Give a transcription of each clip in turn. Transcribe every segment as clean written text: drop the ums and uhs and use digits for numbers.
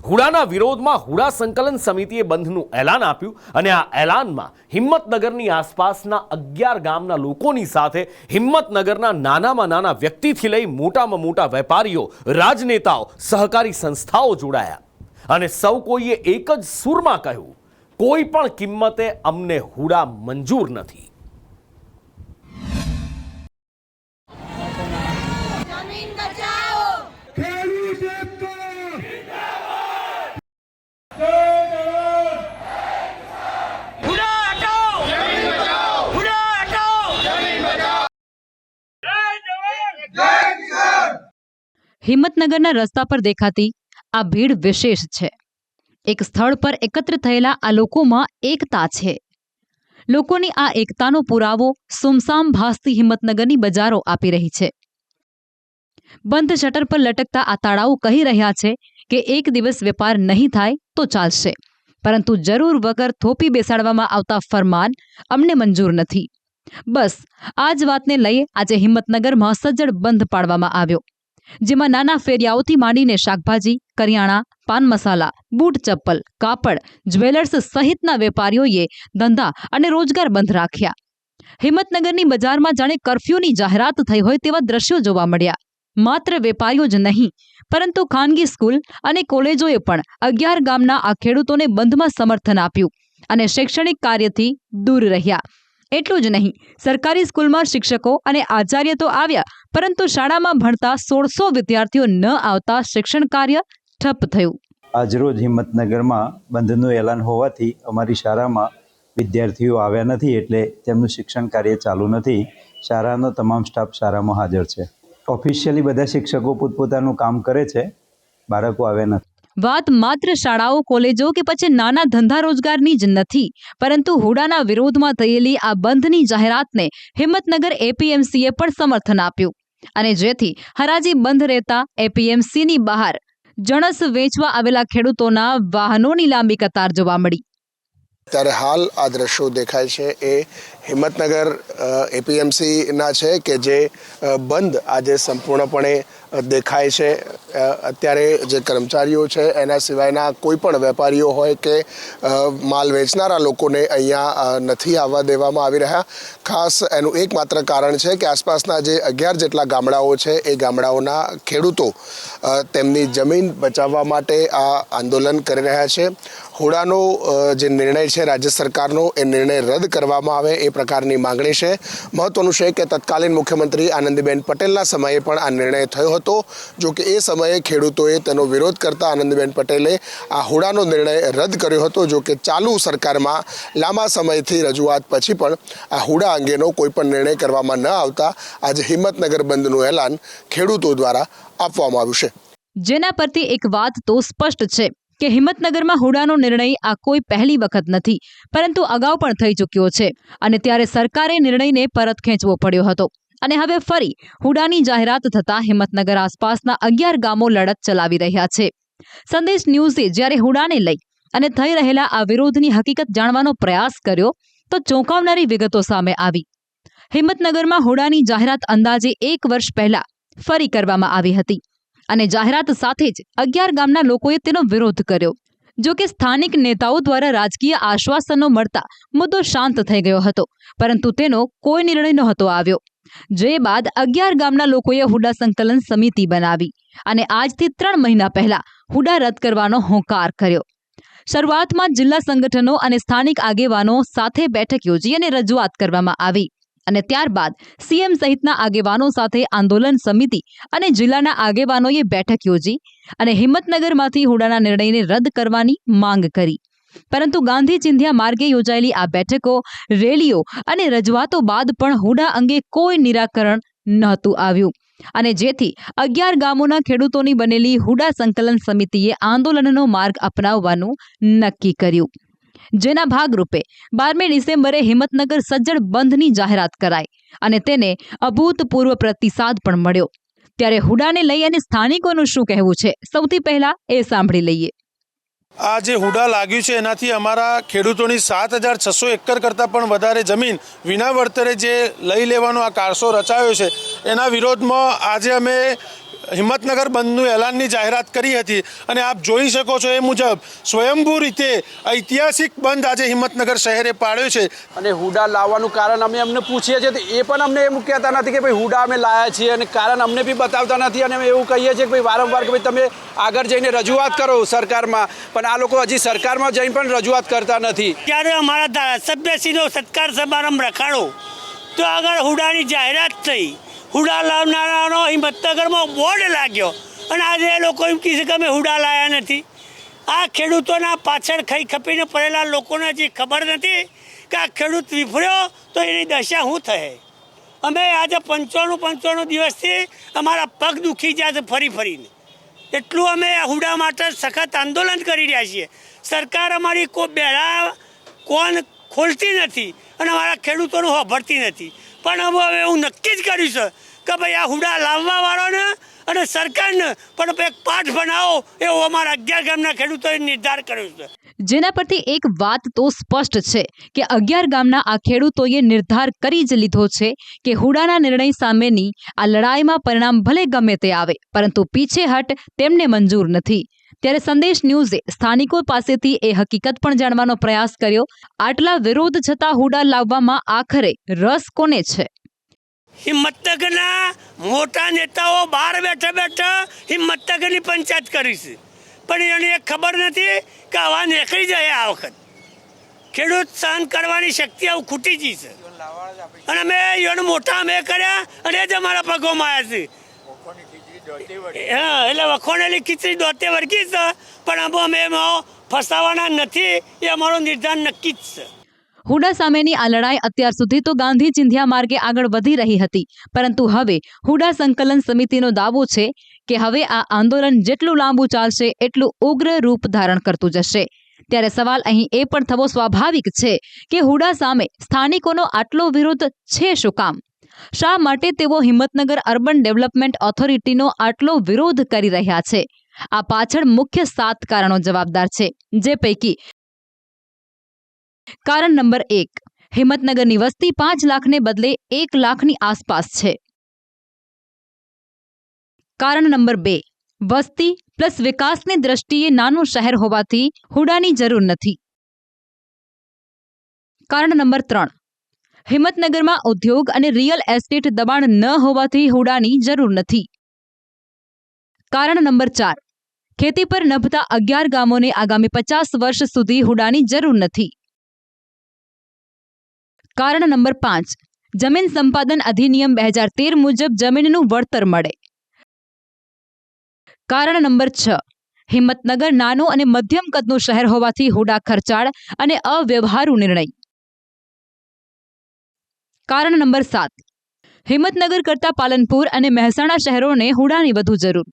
હુડાના વિરોધમાં હુડા સંકલન સમિતિએ બંધનું એલાન આપ્યું અને આ એલાનમાં હિંમતનગરની આસપાસના 11 ગામના લોકોની સાથે હિંમતનગરના નાનામાં નાના વ્યક્તિથી લઈ મોટામાં મોટા વેપારીઓ, રાજનેતાઓ, સહકારી સંસ્થાઓ જોડાયા અને સૌ કોઈએ એક જ સૂરમાં કહ્યું, કોઈ પણ કિંમતે અમને હુડા મંજૂર નથી। હિંમતનગરના રસ્તા પર દેખાતી આ ભીડ વિશેષ છે। એક સ્થળ પર એકત્ર થયેલા આ લોકોમાં એકતા છે। લોકોની આ એકતાનો પુરાવો સુમસામ ભાસતી હિંમતનગરની બજારો આપી રહી છે। બંધ શટર પર લટકતા આ તાળાઓ કહી રહ્યા છે કે એક દિવસ વેપાર નહીં થાય તો ચાલશે, પરંતુ જરૂર વગર થોપી બેસાડવામાં આવતા ફરમાન અમને મંજૂર નથી। બસ આ જ વાતને લઈ આજે હિંમતનગરમાં સજ્જડ બંધ પાડવામાં આવ્યો, જેમાં નાના ફેરિયાઓથી માંડીને શાકભાજી, કરિયાણા, પાન મસાલા, બૂટ ચપ્પલ, કાપડ, જ્વેલર્સ સહિતના વેપારીઓએ ધંધા અને રોજગાર બંધ રાખ્યા। હિંમતનગરની બજારમાં જાણે કર્ફ્યુની જાહેરાત થઈ હોય તેવા દ્રશ્યો જોવા મળ્યા। માત્ર વેપારીઓ જ નહીં, પરંતુ ખાનગી સ્કૂલ અને કોલેજોએ પણ 11 ગામના આ ખેડૂતોને બંધમાં સમર્થન આપ્યું અને શૈક્ષણિક કાર્યથી દૂર રહ્યા। એટલું જ નહીં, સરકારી સ્કૂલમાં શિક્ષકો અને આચાર્ય તો આવ્યા, પરંતુ શાળામાં ભણતા 1600 વિદ્યાર્થીઓ ન આવતા શિક્ષણ કાર્ય ઠપ થયું। આજરોજ હિંમતનગરમાં બંધનું એલાન હોવાથી અમારી શાળામાં વિદ્યાર્થીઓ આવ્યા નથી, એટલે તેમનું શિક્ષણ કાર્ય ચાલુ નથી। શાળાનો તમામ સ્ટાફ શાળામાં હાજર છે। ઓફિશિયલી બધા શિક્ષકો પોતપોતાનું કામ કરે છે, બાળકો આવ્યા નથી। વાત માત્ર શાળાઓ, કોલેજો કે પછી નાના ધંધા રોજગારની જ નથી, પરંતુ હુડાના વિરોધમાં થયેલી આ બંધની જાહેરાતને હિંમતનગર એપીએમસીએ પણ સમર્થન આપ્યું અને જેથી હરાજી બંધ રહેતા એપીએમસીની બહાર જણસ વેચવા આવેલા ખેડૂતોના વાહનોની લાંબી કતાર જોવા મળી। ત્યારે હાલ આ દ્રશ્યો દેખાય છે એ હિંમતનગર એપીએમસીના છે કે જે બંધ આજે સંપૂર્ણપણે દેખાય છે। અત્યારે જે કર્મચારીઓ છે એના સિવાયના કોઈ પણ વેપારીઓ હોય કે માલ વેચનારા લોકોને અહીંયા નથી આવવા દેવામાં આવી રહ્યા। ખાસ એનું એકમાત્ર કારણ છે કે આસપાસના જે 11 જેટલા ગામડાઓ છે એ ગામડાઓના ખેડૂતો તેમની જમીન બચાવવા માટે આ આંદોલન કરી રહ્યા છે। હુડાનો જે નિર્ણય છે રાજ્ય સરકારનો, એ નિર્ણય રદ કરવામાં આવે એ પ્રકારની માંગણી છે। મહત્વનું છે કે તત્કાલીન મુખ્યમંત્રી આનંદીબેન પટેલના સમયે પણ આ નિર્ણય થયો હતો, જો કે એ સમયે ખેડૂતોએ તેનો વિરોધ કરતા આનંદીબેન પટેલે આ હુડાનો નિર્ણય રદ કર્યો હતો। જો કે ચાલુ સરકારમાં લાંબા સમયથી રજૂઆત પછી પણ આ હુડા અંગેનો કોઈ પણ નિર્ણય કરવામાં ન આવતા આજે હિંમતનગર બંધનું એલાન ખેડૂતો દ્વારા આપવામાં આવ્યું છે। જેના પરથી એક વાત તો સ્પષ્ટ છે કે હિંમતનગરમાં હુડાનો નિર્ણય આ કોઈ પહેલી વખત નથી, પરંતુ અગાઉ પણ થઈ ચૂક્યો છે અને ત્યારે સરકારે નિર્ણયને પરત ખેંચવો પડ્યો હતો અને હવે ફરી હુડાની જાહેરાત થતાં હિંમતનગર આસપાસના 11 ગામો લડત ચલાવી રહ્યા છે। સંદેશ ન્યૂઝે જ્યારે હુડાને લઈ અને થઈ રહેલા આ વિરોધની હકીકત જાણવાનો પ્રયાસ કર્યો તો ચોંકાવનારી વિગતો સામે આવી। હિંમતનગરમાં હુડાની જાહેરાત અંદાજે 1 વર્ષ પહેલા ફરી કરવામાં આવી હતી અને જાહેરાત સાથે જ 11 ગામના લોકોએ તેનો વિરોધ કર્યો। જો કે સ્થાનિક નેતાઓ દ્વારા રાજકીય આશ્વાસનો મળતા મુદ્દો શાંત થઈ ગયો હતો, પરંતુ તેનો કોઈ નિર્ણય નહોતો આવ્યો। જે બાદ 11 ગામના લોકોએ હુડા સંકલન સમિતિ બનાવી અને આજથી 3 મહિના પહેલા હુડા રદ કરવાનો હોંકાર કર્યો। શરૂઆતમાં જિલ્લા સંગઠનો અને સ્થાનિક આગેવાનો સાથે બેઠક યોજી અને રજૂઆત કરવામાં આવી અને ત્યારબાદ સીએમ સહિતના આગેવાનો સાથે આંદોલન સમિતિ અને જિલ્લાના આગેવાનોએ બેઠક યોજી અને હિંમતનગરમાંથી હુડાના નિર્ણયને રદ કરવાની માંગ કરી। પરંતુ ગાંધી ચિંધ્યા માર્ગે યોજાયેલી આ બેઠકો, રેલીઓ અને રજૂઆતો બાદ પણ હુડા અંગે કોઈ નિરાકરણ નહોતું આવ્યું અને જેથી 11 ગામોના ખેડૂતોની બનેલી હુડા સંકલન સમિતિએ આંદોલનનો માર્ગ અપનાવવાનું નક્કી કર્યું, જેના ભાગરૂપે 12મી ડિસેમ્બરે હિંમતનગર સજ્જડ બંધની જાહેરાત કરાઈ અને તેને અભૂતપૂર્વ પ્રતિસાદ પણ મળ્યો। ત્યારે હુડાને લઈ અને સ્થાનિકોનું શું કહેવું છે, સૌથી પહેલા એ સાંભળી લઈએ। આ જે હુડા લાગ્યું છે એનાથી અમારા ખેડૂતોની 7600 એકર કરતાં પણ વધારે જમીન વિના વળતરે જે લઈ લેવાનો આ કારસો રચાયો છે, એના વિરોધમાં આજે અમે હિંમતનગર બંધનું એલાનની જાહેરાત કરી હતી અને આપ જોઈ શકો છો એ મુજબ સ્વયંભૂ રીતે ઐતિહાસિક બંધ આજે હિંમતનગર શહેરે પાડ્યો છે. અને હુડા લાવવાનું કારણ અમે એમને પૂછીએ છીએ તો એ પણ અમને એમ કહેતા નથી કે ભાઈ હુડા અમે લાયા છીએ, અને કારણ અમને બી બતાવતા નથી. અને અમે એવું કહીએ છીએ કે ભાઈ વારંવાર કે ભાઈ તમે આગળ જઈને રજૂઆત કરો સરકારમાં, પણ આ લોકો હજી સરકારમાં જઈને પણ રજૂઆત કરતા નથી. ત્યારે અમારા ધારાસભ્યશ્રીનો સત્કાર સમારંભ રખાડો તો આગળ હુડાની જાહેરાત થઈ, હુડા લાવનારાનો હિંમતનગરમાં બોર્ડ લાગ્યો અને આજે એ લોકો એમ કહે છે કે અમે હુડા લાયા નથી. આ ખેડૂતોના પાછળ ખાઈ ખપીને પડેલા લોકોને હજી ખબર નથી કે આ ખેડૂત વિફર્યો તો એની દશા શું થાય. અમે આજે 95 દિવસથી અમારા પગ દુખી જાય છે ફરીને, એટલું અમે હુડા માટે સખત આંદોલન કરી રહ્યા છીએ. સરકાર અમારી કોઈ બેડા કોણ ખોલતી નથી અને અમારા ખેડૂતોનું સાંભળતી નથી. પણ હવે એવું નક્કી જ કર્યું છે કે ભાઈ આ હુડા લાવવાવાળાને અને સરકારને પણ એક પાઠ બનાવો એવો અમારા 11 ગામના ખેડૂતોએ નિર્ધાર કર્યો છે. જેના પરથી એક વાત તો સ્પષ્ટ છે કે 11 ગામના આ ખેડૂતોએ નિર્ધાર કરી જ લીધો છે કે હુડાના નિર્ણય સામેની આ લડાઈમાં પરિણામ ભલે ગમે તે આવે, પરંતુ પીછેહટ તેમને મંજૂર નથી. ત્યારે સંદેશ ન્યૂઝે સ્થાનિકો પાસેથી એ હકીકત પણ જાણવાનો પ્રયાસ કર્યો, આટલા વિરોધ છતાં હુડા લાવવામાં આખરે રસ કોને છે. હિંમતનગરના મોટા નેતાઓ બહાર બેઠા હિંમતનગરની પંચાયત કરી છે, પણ એને એ ખબર નથી કે આવા નીકળી જાય. આ વખત ખેડૂત સહન કરવાની શક્તિ આવું ખૂટી ગઈ છે અને અમે એને મોટા અમે કર્યા અને એ જ અમારા પગોમાં આવ્યા છે. હા, એટલે વખોણેલી ખીચડી દોતે વર્ગી છે, પણ અમે એમાં ફસાવાના નથી, એ અમારો નિર્ધાર નક્કી જ છે. હુડા સામેની આ લડાઈ અત્યાર સુધી તો ગાંધી ચિંધ્યા માર્ગે આગળ વધી રહી હતી, પરંતુ હવે હુડા સંકલન સમિતિનો દાવો છે કે હવે આ આંદોલન જેટલું લાંબુ ચાલશે એટલું ઉગ્ર રૂપ ધારણ કરતું જશે. ત્યારે સવાલ અહીં એ પણ થવો સ્વાભાવિક છે કે હુડા સામે સ્થાનિકોનો આટલો વિરોધ છે શું કામ? શા માટે તેઓ હિંમતનગર અર્બન ડેવલપમેન્ટ ઓથોરિટીનો આટલો વિરોધ કરી રહ્યા છે? આ પાછળ મુખ્ય 7 કારણો જવાબદાર છે, જે પૈકી કારણ નંબર 1, હિંમતનગરની વસ્તી 5 લાખને બદલે 1 લાખની આસપાસ છે. કારણ નંબર 2, વસ્તી પ્લસ વિકાસની દ્રષ્ટિએ નાનું શહેર હોવાથી હુડાની જરૂર નથી. કારણ નંબર 3, હિંમતનગરમાં ઉદ્યોગ અને રિયલ એસ્ટેટ દબાણ ન હોવાથી હુડાની જરૂર નથી. કારણ નંબર 4, ખેતી પર નભતા 11 ગામોને આગામી 50 વર્ષ સુધી હુડાની જરૂર નથી. કારણ નંબર 5, જમીન સંપાદન અધિનિયમ 2013 મુજબ જમીનનું વળતર મળે. કારણ નંબર 6, હિંમતનગર નાનું અને મધ્યમ કદનું શહેર હોવાથી હુડા ખર્ચાળ અને અવ્યવહારુ નિર્ણય. કારણ નંબર 7, હિંમતનગર કરતા પાલનપુર અને મહેસાણા શહેરોને હુડાની વધુ જરૂર.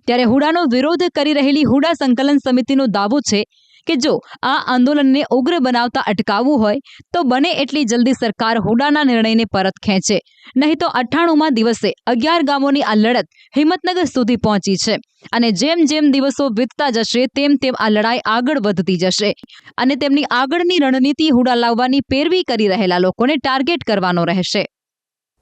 ત્યારે હુડાનો વિરોધ કરી રહેલી હુડા સંકલન સમિતિનો દાવો છે કે જો આ આંદોલનને ઉગ્ર બનાવતા અટકાવવું હોય તો બને એટલી જલ્દી સરકાર હુડાના નિર્ણયને પરત ખેંચે, નહીં તો 98માં દિવસે 11 ગામોની આ લડત હિંમતનગર સુધી પહોંચી છે અને જેમ જેમ દિવસો વીતતા જશે તેમ આ લડાઈ આગળ વધતી જશે અને તેમની આગળની રણનીતિ હુડા લાવવાની પેરવી કરી રહેલા લોકોને ટાર્ગેટ કરવાનો રહેશે.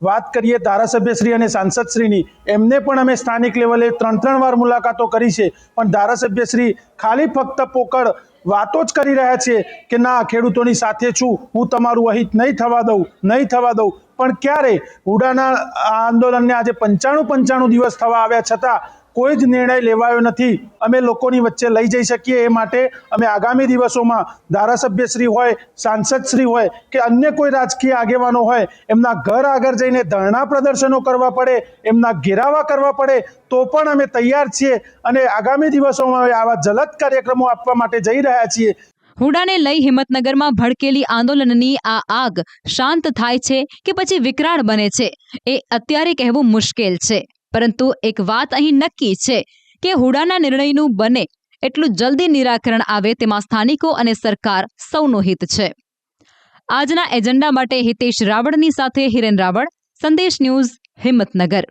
વાત કરીએ ધારાસભ્યશ્રી અને સાંસદશ્રીની, એમને પણ અમે સ્થાનિક લેવલે 3 વાર મુલાકાતો કરી છે, પણ ધારાસભ્યશ્રી ખાલી ફક્ત પોકળ વાતો જ કરી રહ્યા છે કે ના ખેડૂતોની સાથે છું, હું તમારું અહિત નહીં થવા દઉં. પણ ક્યારે હુડાના આંદોલનને આજે 95 દિવસ થવા આવ્યા છતાં કોઈ જ નિર્ણય લેવાયો નથી. અમે લોકોની વચ્ચે લઈ જઈ શકીએ એ માટે અમે આગામી દિવસોમાં ધારાસભ્યશ્રી હોય, સાંસદશ્રી હોય કે અન્ય કોઈ રાજકીય આગેવાનો હોય, એમના ઘર આગળ જઈને ધરણા પ્રદર્શનો કરવા પડે, એમના ઘેરાવા કરવા પડે તો પણ અમે તૈયાર છીએ અને આગામી દિવસોમાં અમે આવા જલદ કાર્યક્રમો આપવા માટે જઈ રહ્યા છીએ. હુડાને લઈ હિંમતનગરમાં ભડકેલી આંદોલનની આ આગ શાંત થાય છે કે પછી વિકરાળ બને છે એ અત્યારે કહેવું મુશ્કેલ છે, પરંતુ એક વાત અહીં નક્કી છે કે હુડાના નિર્ણયનું બને એટલું જલ્દી નિરાકરણ આવે તેમાં સ્થાનિકો અને સરકાર સૌનું હિત છે. આજના એજન્ડા માટે હિતેશ રાવળની સાથે હિરેન રાવળ, સંદેશ ન્યૂઝ, હિંમતનગર.